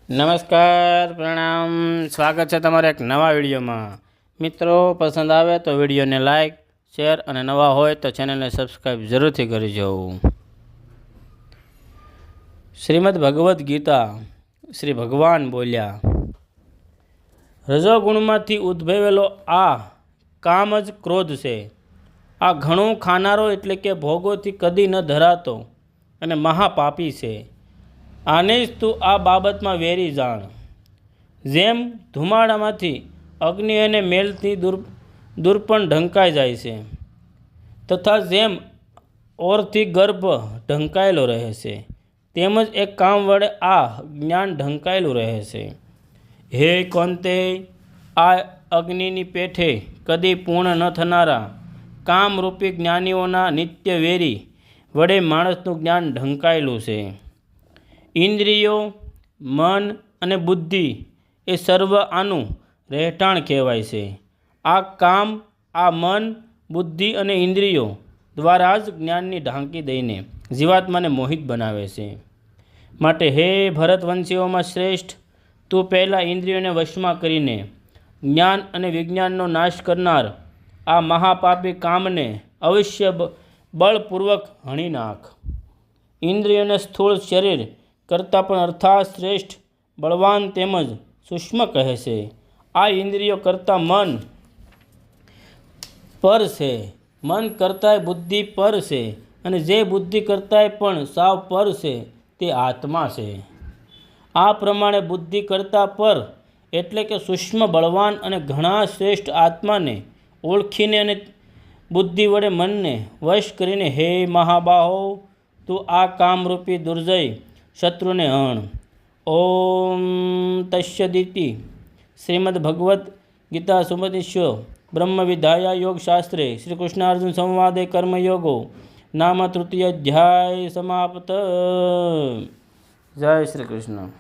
નમસ્કાર, પ્રણામ, સ્વાગત છે તમારા એક નવા વિડીયોમાં। મિત્રો, પસંદ આવે તો વિડીયોને લાઈક, શેર અને નવા હોય તો ચેનલને સબસ્ક્રાઈબ જરૂરથી કરી જવું। શ્રીમદ ભગવદ્ ગીતા શ્રી ભગવાન બોલ્યા, રજોગુણમાંથી ઉદ્ભવેલો આ કામ જ ક્રોધ છે। આ ઘણું ખાનારો એટલે કે ભોગોથી કદી ન ધરાતો અને મહાપાપી છે। આને જ તું આ બાબતમાં વેરી જાણ। જેમ ધુમાડામાંથી અગ્નિ અને મેલથી દૂરપણ ઢંકાઈ જાય છે, તથા જેમ ઓરથી ગર્ભ ઢંકાયેલો રહે છે, તેમજ એક કામ વડે આ જ્ઞાન ઢંકાયેલું રહે છે। હે કૌંતેય, આ અગ્નિની પેઠે કદી પૂર્ણ ન થનારા કામરૂપી જ્ઞાનીઓના નિત્ય વેરી વડે માણસનું જ્ઞાન ઢંકાયેલું છે। ઇન્દ્રિયો, મન અને બુદ્ધિ એ સર્વ આનું રહેઠાણ કહેવાય છે। આ કામ, આ મન, બુદ્ધિ અને ઇન્દ્રિયો દ્વારા જ જ્ઞાનની ઢાંકી દઈને જીવાત્માને મોહિત બનાવે છે। માટે હે ભરતવંશીઓમાં શ્રેષ્ઠ, તું પહેલાં ઇન્દ્રિયોને વશમાં કરીને જ્ઞાન અને વિજ્ઞાનનો નાશ કરનાર આ મહાપાપી કામને અવશ્ય બળપૂર્વક હણી નાખ। ઇન્દ્રિયોને સ્થૂળ શરીર કરતાં પણ અર્થાત શ્રેષ્ઠ, બળવાન તેમજ સૂક્ષ્મ કહે છે। આ ઇન્દ્રિયો કરતાં મન પર છે, મન કરતાંય બુદ્ધિ પર છે, અને જે બુદ્ધિ કરતાંય પણ સાવ પર છે તે આત્મા છે। આ પ્રમાણે બુદ્ધિ કરતાં પર એટલે કે સૂક્ષ્મ, બળવાન અને ઘણા શ્રેષ્ઠ આત્માને ઓળખીને અને બુદ્ધિ વડે મનને વશ કરીને હે મહાબાહો, તું આ કામરૂપી દુર્જય શત્રુને હણ। ઓમ તસ્સદિતિ। શ્રીમદ ભગવદ્ ગીતા સુમતિષ્યો બ્રહ્મ વિદ્યા યોગ શાસ્ત્રે શ્રી કૃષ્ણાર્જુન સંવાદે કર્મયોગો નામ તૃતીય અધ્યાય સમાપ્ત। જય શ્રી કૃષ્ણ।